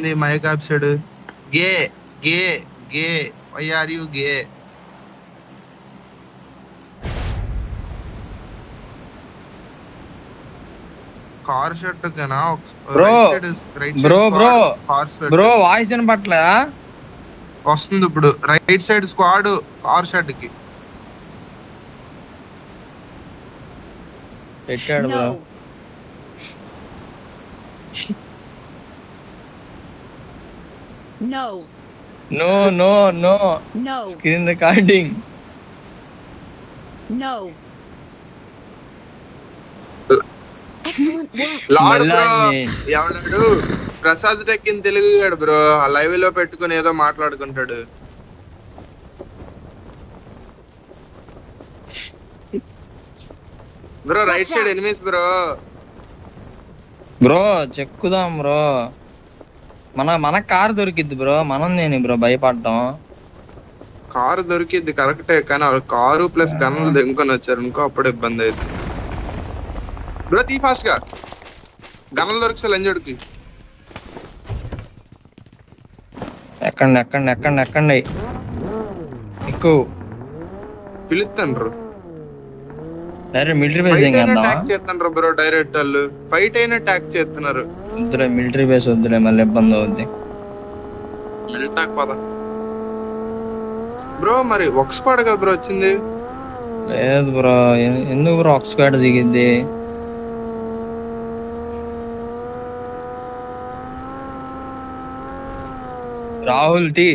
వచ్చింది మైక్ ఆప్సాడు. Gay gay gay why are you gay? Car shirt కేనా? Bro voice వినపట్ల వస్తుంది ఇప్పుడు. Right side squad car shirt కి పెట్టాడు bro. No. No, no, no. No. Screen recording. No. Excellent work. Lord bro ఎవడాడు? ప్రసాద్ టెక్కిన్ తెలుగు గాడు బ్రో. ఆ లైవ్ లో పెట్టుకుని ఏదో మాట్లాడుకుంటాడు. Bro right side enemies bro. Bro చెక్కుదాం బ్రో. మన కార్ దొరికిద్ది బ్రో. మనం నేను బ్రో భయపడ్డాం. కారు దొరికిద్ది కరెక్టే, కానీ కారు ప్లస్ గన్నులు దింకొని వచ్చారు ఇంకో అప్పుడు ఇబ్బంది అవుతుంది బ్రో. తీ ఫాస్ట్ గా గన్నులు దొరికి లంజోడికి. ఎక్కండి ఎక్కండి ఎక్కండి ఎక్కండి ఎక్కువ పిలుస్తాను. డైరెక్ట్ మిలిటరీ బేస్ చేస్తున్నారు బ్రో. డైరెక్ట్ వాళ్ళు ఫైట్ అయినా అటాక్ చేస్తున్నారు. వద్దులే మిలిటరీ బేస్ వద్దులే, మళ్ళీ ఇబ్బంది అవుద్ది. బ్రో మరి ఒక స్క్వాడ్ కదా బ్రో వచ్చింది? లేదు బ్రో, ఎందుకు బ్రో ఒక స్క్వాడ్ దిగిద్ది? రాహుల్ టీ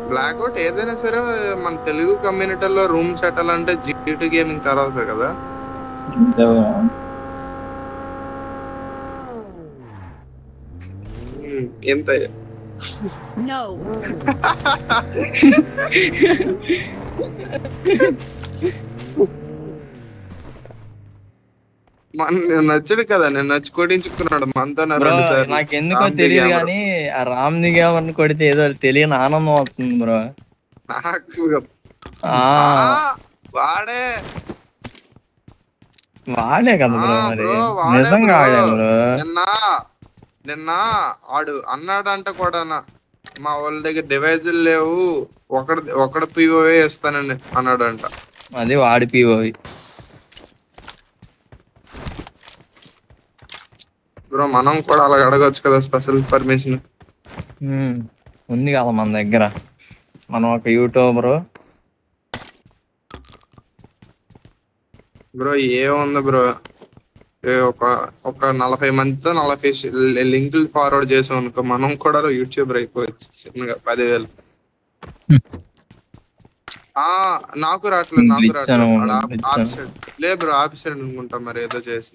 బ్లాక్అవుట్ ఏదైనా సరే మన తెలుగు కమ్యూనిటీలో రూమ్ సెటల్ అంటే G2 గేమింగ్ తర్వాత కదా. ఎంత No. నచ్చడు కదా, నేను నచ్చి కొట్టించుకున్నాడు మనతో. నాకు ఎందుకో తెలియదు కానీ ఆ రామ్ దిగామని కొడితే ఏదో తెలియని ఆనందం వస్తుంది బ్రో. వాడే కదా బ్రో, మరి నిజంగా ఆడే బ్రో. నిన్న ఆడు అన్నాడంట కూడా, మా వాళ్ళ దగ్గర డివైజులు లేవు, ఒకడ పిఓవే ఇస్తానండి అన్నాడంట. అది వాడి పిఓవి బ్రో. మనం కూడా అలా అడగచ్చు కదా, స్పెషల్ పర్మిషన్ ఉంది కదా మన దగ్గర. మనం ఒక యూట్యూబర్ బ్రో. ఏముంది బ్రో, ఒక 40 మందితో 40 లింకులు ఫార్వర్డ్ చేసాం అనుకో, మనం కూడా యూట్యూబర్ అయిపోవచ్చు చిన్నగా 10,000. నాకు రావట్లేదు లే బ్రో. ఆఫీసర్ అనుకుంటా మరి ఏదో చేసి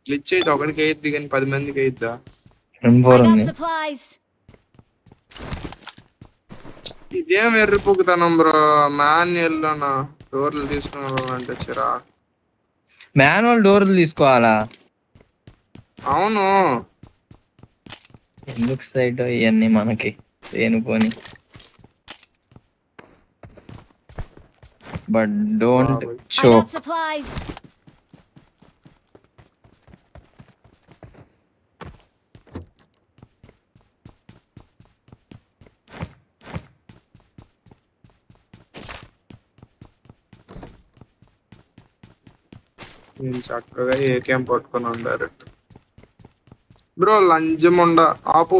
గ్లిచ్ అయితే ఒకరికి అయ్యిద్ది కానీ 10 మందికి అయ్యిద్దా? ఇదేం ఎర్రిపోకుతానం బ్రో. మాన్యువల్ లోనా డోర్లు తీసుకున్నారంటే చిరా. మాన్యువల్ డోర్లు తీసుకోవాలా? అవును. ఎందుకు సైడ్ ఇవన్నీ మనకి దేనిపోని. But don't show. నేను చక్కగా ఏకేం పట్టుకున్నాను డైరెక్ట్. బ్రో లంజముండ ఆపు.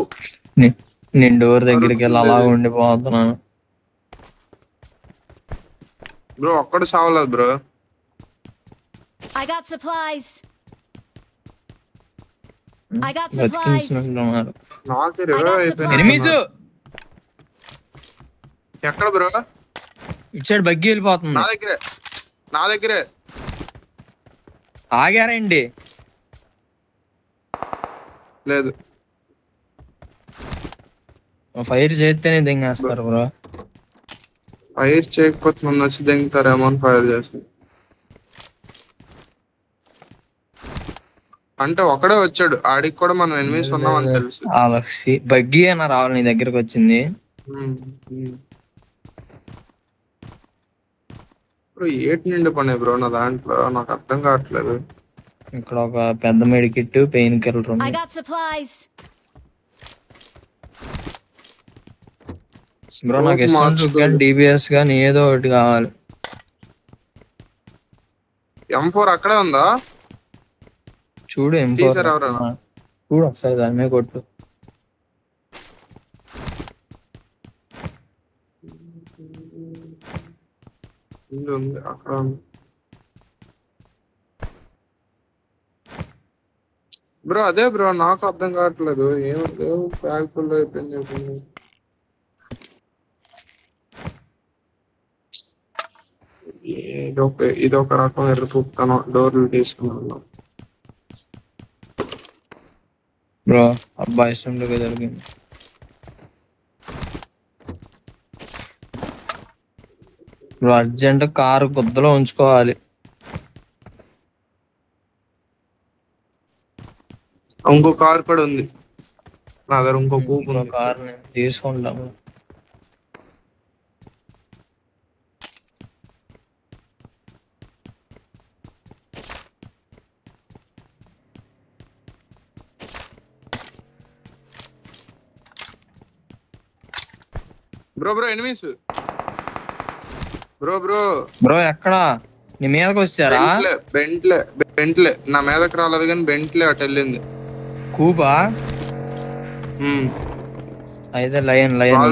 నేను డోర్ దగ్గరికి వెళ్ళి అలా ఉండిపోతున్నాను బ్రో. ఒక్కడు సావలేదు బ్రో. ఎక్కడ బ్రో? ఇటు సైడ్ బగ్గి వెళ్ళిపోతుంది. నా దగ్గరే ఆగారండి. లేదు ఫైర్ చేస్తేనే దింగేస్తారు బ్రో. ఫైర్ చేయకపోతే నన్ను వచ్చి దింగుతారేమో అని ఫైర్ చేస్తాను. అంటే ఒకడే వచ్చాడు, ఆడికి కూడా మనం ఎనిమిస్ ఉన్నాం అని తెలుసు. బగ్గి అయినా రావాలి నీ దగ్గరకు వచ్చింది. బ్రో ఏటి నిండి పని బ్రో నా దాంట్లో, నాకు అర్థం కావట్లేదు. ఇక్కడ ఒక పెద్ద మెడికిట్, పెయిన్ కిల్లర్ I ఉంది. got supplies. బ్రో నాకు ఎస్ఎం కానీ డిబిఎస్ కానీ ఏదో ఒకటి కావాలి. M4 అక్కడే ఉందా చూడు తీసారు ఎవరైనా? చూడు ఒకసారి దాని మీద కొట్టు. ఉంది అక్కడ ఉంది. బ్రో అదే బ్రో నాకు అర్థం కావట్లేదు, ఏమో బ్యాగ్ ఫుల్ అయిపోయింది. ఇదొక రకం ఎర్రపుతాను, డోర్లు తీసుకున్నాను. బ్రో అబ్బాయి ఇష్టంలో జరిగింది. బ్రో అర్జెంట్ కారు గుద్దలో ఉంచుకోవాలి. ఇంకో కార్ కూడా ఉంది నా దగ్గర, ఇంకో కూపు ఉంది. కార్ తీసుకుంటాము. బ్రో ఎనిమిస్ బ్రో ఎక్కడా నీ మీదకి వచ్చారా? బెంట్లే నా మీదకి రాలేదు కానీ బెంట్లే అటు వెళ్ళింది. కూబా అయితే లైన్ వాళ్ళు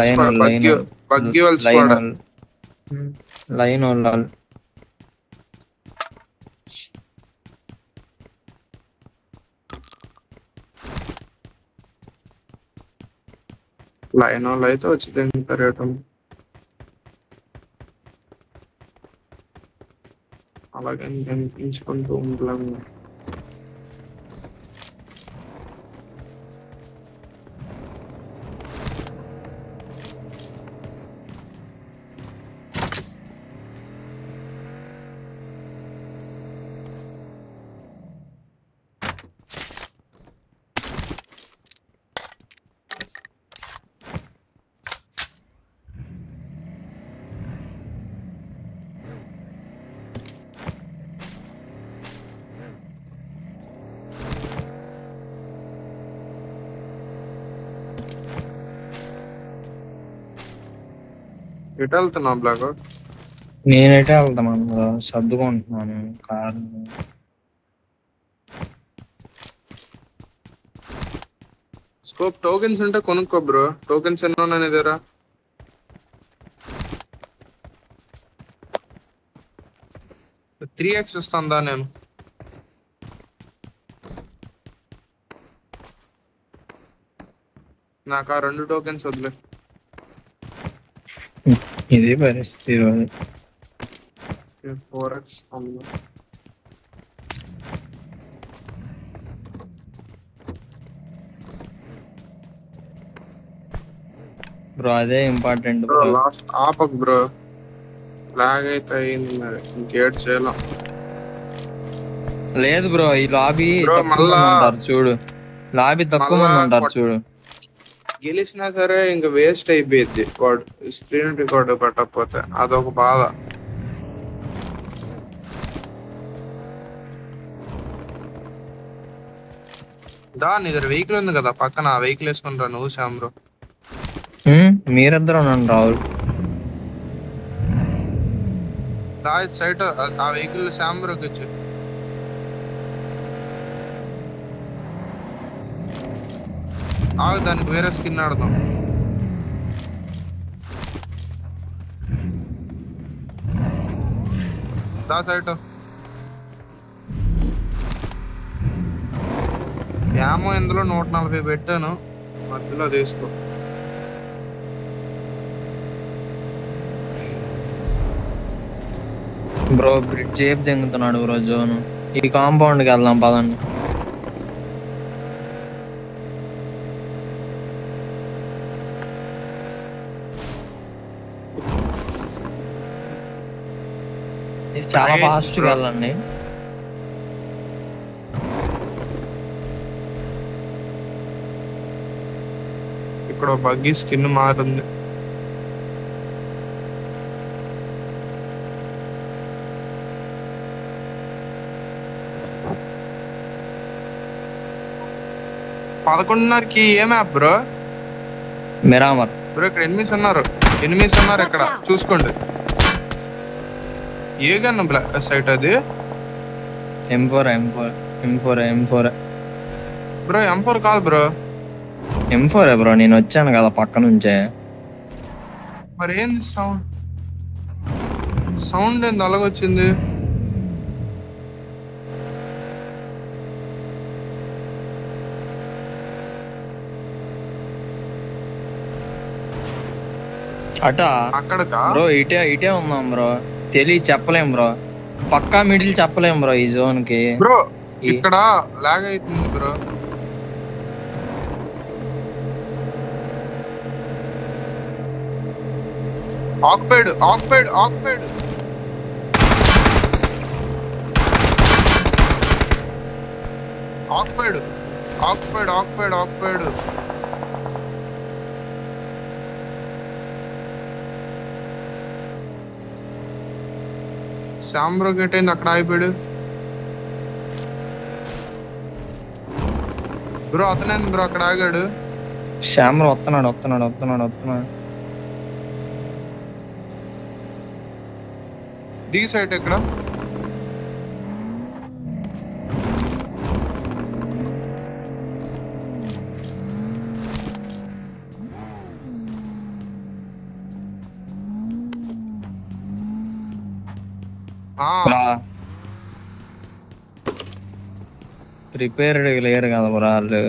లైన్ వాళ్ళు అయితే వచ్చి తింటారు. అలాగే కనిపించుకుంటూ ఉంటాము. ఎటు వెళ్తున్నావు బ్లాక్? నేనైతే వెళ్తాను, సర్దుకుంటున్నాను కారు. స్కోప్ టోకెన్స్ ఉంటే కొనుక్కో బ్రో. టోకెన్స్ ఎన్నో ఉన్నాయి నీ దగ్గర? 3x ఇస్తుందా? నేను నాకు ఆ 2 టోకెన్స్ వదిలే. ఇది పరిస్థితి రోజు. 4x బ్రో అదే ఇంపార్టెంట్ బ్రో. లాస్ట్ ఆపక్ బ్రో, లాగ్ అయితే అయింది మరి, ఇంకేట్ చేయలేం. లేదు బ్రో ఈ లాబీ ఉంటారు చూడు, లాబీ తక్కువ మంది ఉంటారు చూడు. గెలిచినా సరే ఇంకా వేస్ట్ అయిపోయింది వాడు స్క్రీన్ రికార్డ్ పెట్టకపోతే, అదొక బాధ. నీ దగ్గర వెహికల్ ఉంది కదా పక్కన, ఆ వెహికల్ వేసుకుంటా నువ్వు శ్యామ్ బ్రో. మీరిద్దరు నన్ను రావులు సైట్ ఆ వెహికల్ శ్యామ్ బ్రోకి వచ్చి దానికి వేరే స్కిన్ ఆడదాం. సైట్ యామో ఇందులో 140 పెట్టాను, మధ్యలో తీసుకో. బ్రో బ్రిడ్జ్ ఏపు దింగుతున్నాడు బ్రో జోను. ఈ కాంపౌండ్కి వెళ్దాం పదండి. చాలా ఫాస్ట్ గా వెళ్ళండి. ఇక్కడ బగ్గీ స్కిన్ మారింది. పదకొండున్నరకి ఏ మ్యాప్ బ్రో? మిరామర్ బ్రో ఇక్కడ ఎనిమిస్ ఉన్నారు ఇక్కడ చూసుకోండి. ఏ గన్ సైట్ అది? M4 బ్రో M4 కాదు బ్రో. M4 బ్రో, నేను వచ్చాను కదా పక్క నుంచే. మరి ఏంది సౌండ్ ఏంది అలాగొచ్చింది? అక్కడకా బ్రో? ఇటే ఉన్నాం బ్రో, చెప్పలేం బ్రో, పక్కా మిడిల్ చెప్పలేం బ్రో ఈ జోన్ కి. బ్రో ఇక్కడ లాగ్ అవుతుంది బ్రో. ఆక్పైడ్ శ్యామ్ బ్రో గెట్ అయింది అక్కడ ఆగిపోయాడు బ్రో. అతనే బ్రో అక్కడ ఆగాడు. శ్యామ్ బ్రో వస్తున్నాడు. డి సైట్ ఎక్కడ? ప్రిపేర్డ్ లేరు కదా బ్రో వాళ్ళు.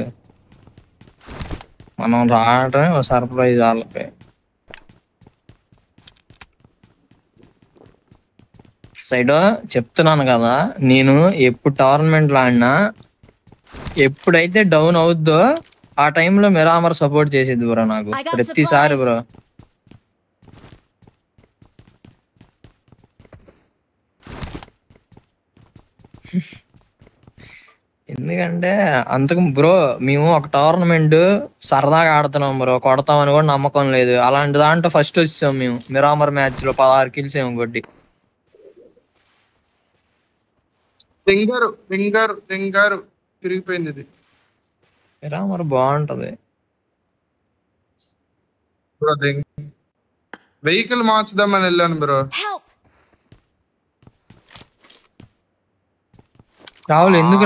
మనం రావడమే ఒక సర్ప్రైజ్ వాళ్ళకి. సైడ్ చెప్తున్నాను కదా, నేను ఎప్పుడు టోర్నమెంట్ ఆడినా ఎప్పుడైతే డౌన్ అవుద్దో ఆ టైంలో మిరామర్ సపోర్ట్ చేసేది బ్రో నాకు ప్రతిసారి బ్రో. ఎందుకంటే అంతకు బ్రో మేము ఒక టోర్నమెంట్ సరదాగా ఆడుతున్నాం బ్రో, కొడతామని కూడా నమ్మకం లేదు. అలాంటి దాంట్లో ఫస్ట్ వచ్చాం మేము మిరామర్ మ్యాచ్ లో 16 కిల్స్ ఏమో కొట్టి. తింగారు తిరిగిపోయింది ఇది. మిరామర్ బాగుంటది. వెహికల్ మార్చుదామని వెళ్ళాను బ్రో. రాహుల్ ఎందుకు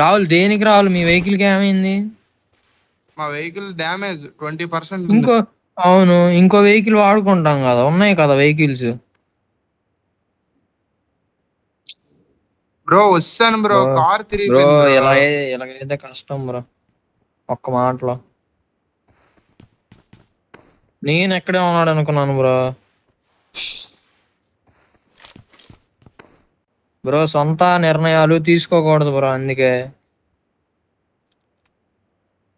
రాహుల్ దేనికి రాహుల్? మీ వెహికల్ కి ఏమైంది? మా వెహికల్ డ్యామేజ్ 20%. ఇంకో వెహికల్ వాడుకుంటాం కదా, ఉన్నాయి కదా వెహికల్స్. బ్రో వచ్చాను బ్రో, కార్ తిరిగి బ్రో ఇలాగైతే కష్టం బ్రో. ఒక్క మాటలో నేను ఎక్కడే ఉన్నాడు అనుకున్నాను బ్రో. సొంత నిర్ణయాలు తీసుకోకూడదు బ్రో, అందుకే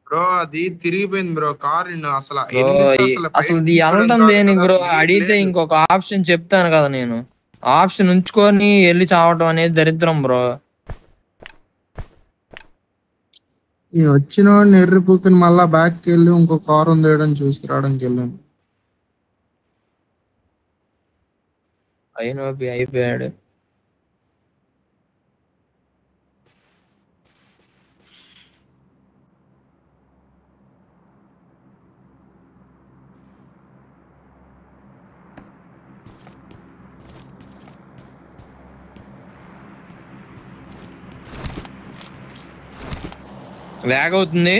బ్రో అది తిరిగిపోయింది బ్రో కార్. అసలు వెళ్ళడం దేనికి బ్రో? అడిగితే ఇంకొక ఆప్షన్ చెప్తాను కదా నేను. ఆప్షన్ ఉంచుకొని వెళ్ళి చావడం అనేది దరిద్రం బ్రో. వచ్చిన వాడిని ఎర్రి పూకుని మళ్ళా బ్యాక్ వెళ్ళి ఇంకో కార్ ఉందేయడం చూసుకురావడానికి వెళ్ళాను. అయిపోయాడు. లాగ్ అవుతుంది.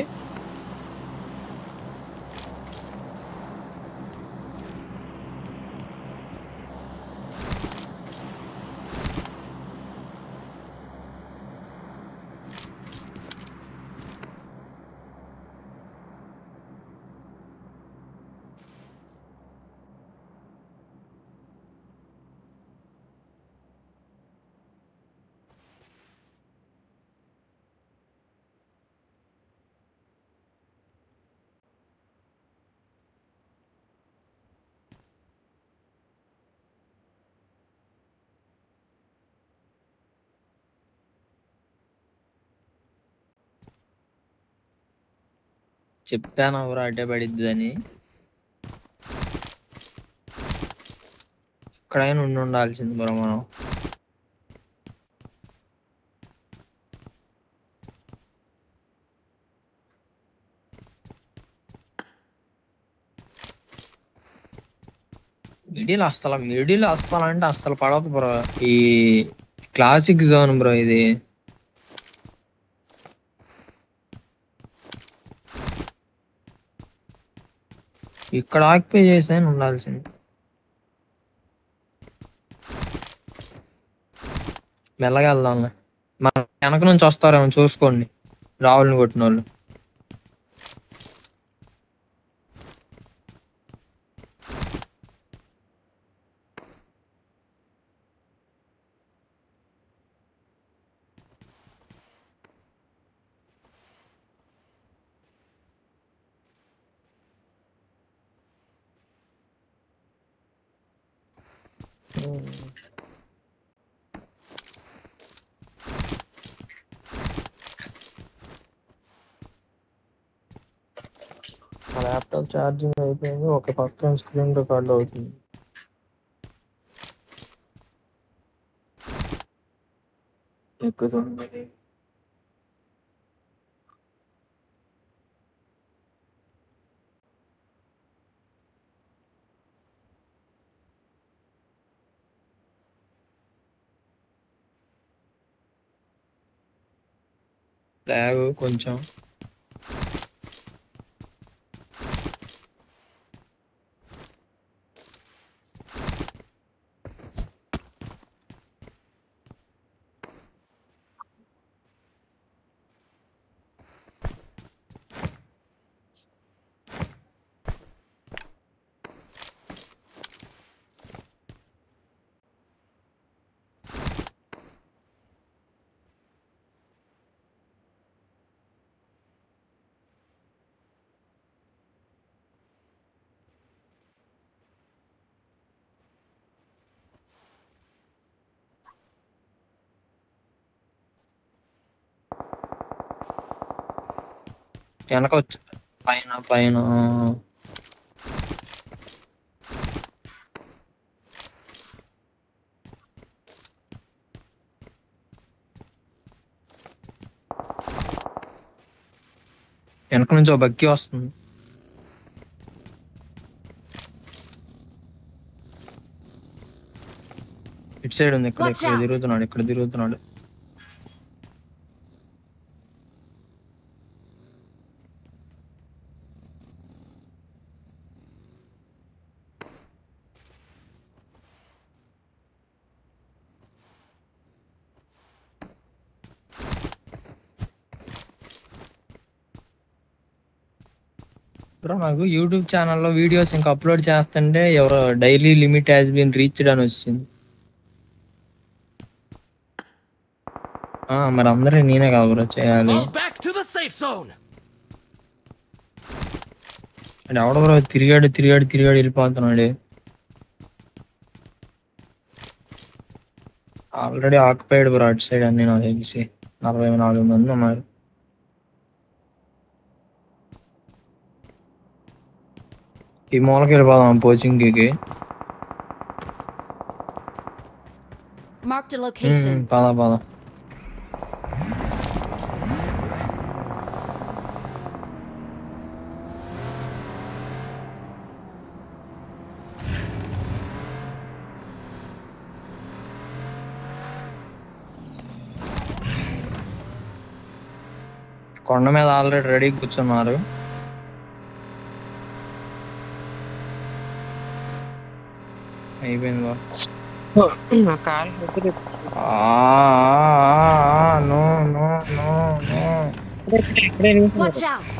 చెప్పాను ఎవరు అడ్డే పడిద్ది అని. ఎక్కడైనా ఉండాల్సింది బ్రో మనం. మిడిల్ అస్సలు అంటే అస్సలు పడదు బ్రో. ఈ క్లాసిక్ జోన్ బ్రో ఇది. ఇక్కడ ఆక్యుపై చేసాను ఉండాల్సింది. మెల్లగా వెళ్దాంలే. మన వెనక నుంచి వస్తారేమో చూసుకోండి, రావుల్ని కొట్టిన వాళ్ళు. మా ల్యాప్టాప్ ఛార్జింగ్ అయిపోయింది, ఒక పక్కన స్క్రీన్ రికార్డ్ అవుతుంది. ఎక్కుతుంది. బ్యాగ్ కొంచెం వెనక వచ్చి పైన పైన వెనక నుంచి ఒక బక్కి వస్తుంది. ఇటు సైడ్ ఉంది. ఇక్కడ ఇక్కడ తిరుగుతున్నాడు. బ్రో నాకు యూట్యూబ్ ఛానల్లో వీడియోస్ ఇంకా అప్లోడ్ చేస్తుంటే ఎవరో daily limit has been reached అని వచ్చింది. మరి అందరూ నేనే కదా బ్రో చేయాలి. ఎవడ బ్రో తిరిగాడు వెళ్ళిపోతున్నాడు. ఆల్రెడీ ఆక్యుపైడ్ బ్రో అటు సైడ్ అన్ని నాకు తెలిసి 44 మంది ఉన్నారు. ఈ మూలకి వెళ్ళిపోదాం పోచింగ్కి. Marked a location. పద కొండ మీద ఆల్రెడీ రెడీ కూర్చున్నారు. అయిపోయింది. Watch out.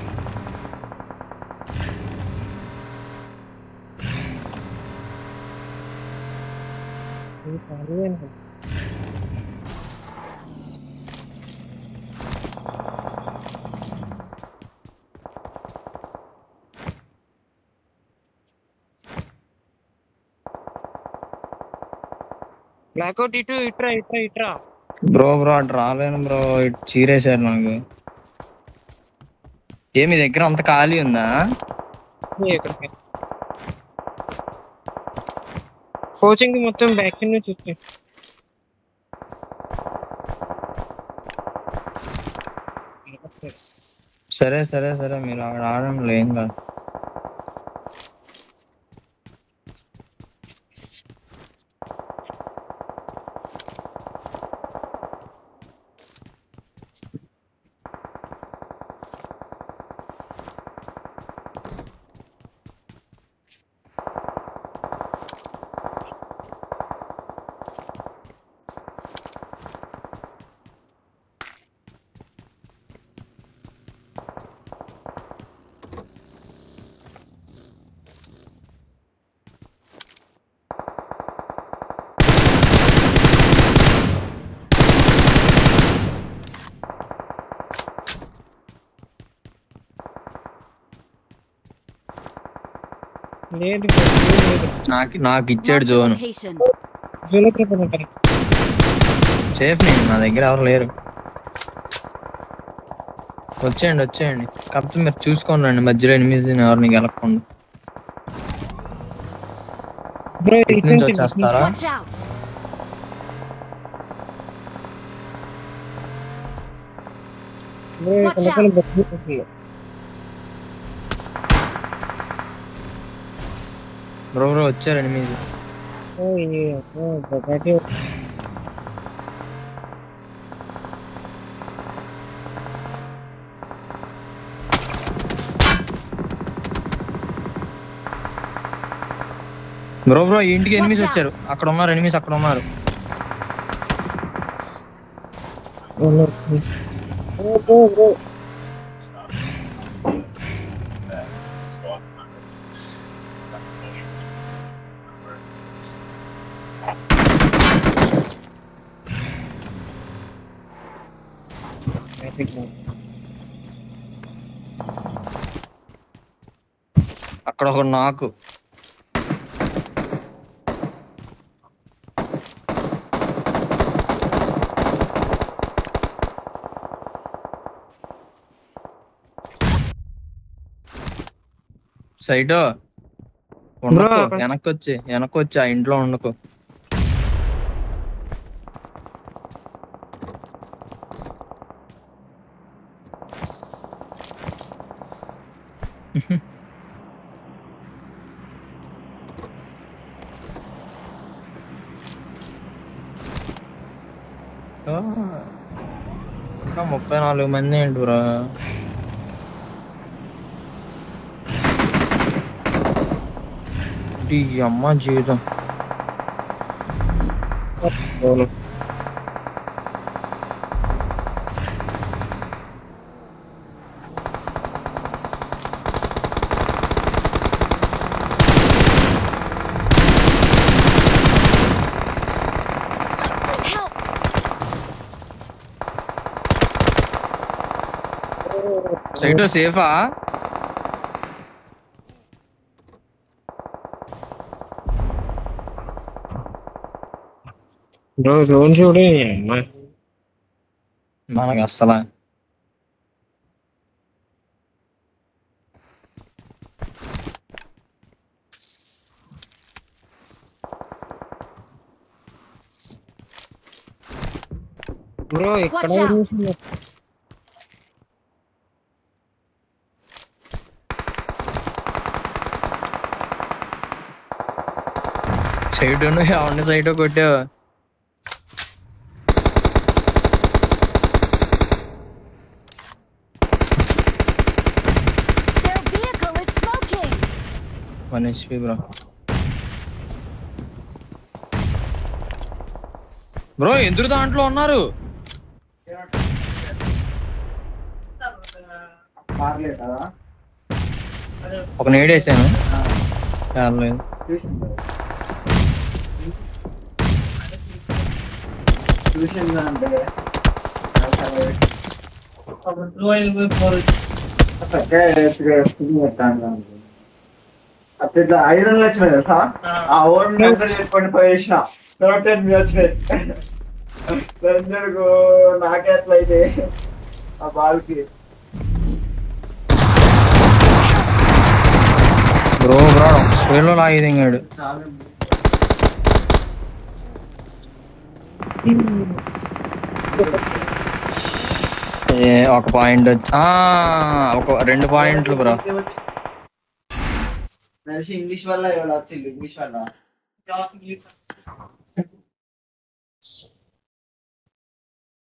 బ్లాక్అవుట్ ఇట్రా బ్రో అటు రాలేను బ్రో. ఇటు చీరేశారు నాకు. మీ దగ్గర అంత ఖాళీ ఉందా? కోచింగ్ మొత్తం బ్యాక్ నుంచి చూస్తే సరే సరే సరే మీరు ఆడంలో ఏం కాదు. లేదు నాకు ఇచ్చాడు Marked a zone. location. Safe నేను, నా దగ్గర ఎవరు లేరు. వచ్చేయండి కాకపోతే మీరు చూసుకోండి రండి, మధ్యలో ఎనిమిది ఎవరిని గెలకుండా. ఇటు నుంచి వచ్చేస్తారా? Watch out. Watch out. Bro వచ్చారు ఎనిమిది. బ్రో ఇంటికి ఎనిమిది వచ్చారు. అక్కడ ఉన్నారు ఎనిమిది, అక్కడ ఉన్నారు. అక్కడ ఒక నాకు సైడ్ వెనక్కొచ్చి ఆ ఇంట్లో ఉండకు. ఇంకా 34 మంది ఏంటి బ్రో? అమ్మ జీవితం. సైడ్ సేఫా? జోన్ చూడు మనకు అస్సలా. బ్రో ఇక్కడ సైడ్ ఎవరిని సైడ్ కొట్టావు? Their vehicle is smoking. 1 HP bro. Bro ఎందుకు దాంట్లో ఉన్నారు? ఒక నేడ్ వేసాను, చాలేదు. అట్లా 5 వచ్చినాయి తెలుసా? ఆ ఓన్ చేసుకొని పోయేసిన తర్వాత మీ వచ్చినాయి. నాకే అట్లా అయితే ఆ బాల్కి బ్రో స్క్రీన్ లో లాగిదింగాడు. ఒక పాయింట్ ఒక 2 పాయింట్లు బ్రో. ఇంగ్లీష్ వల్ల ఎవరు వచ్చింది ఇంగ్లీష్ వల్ల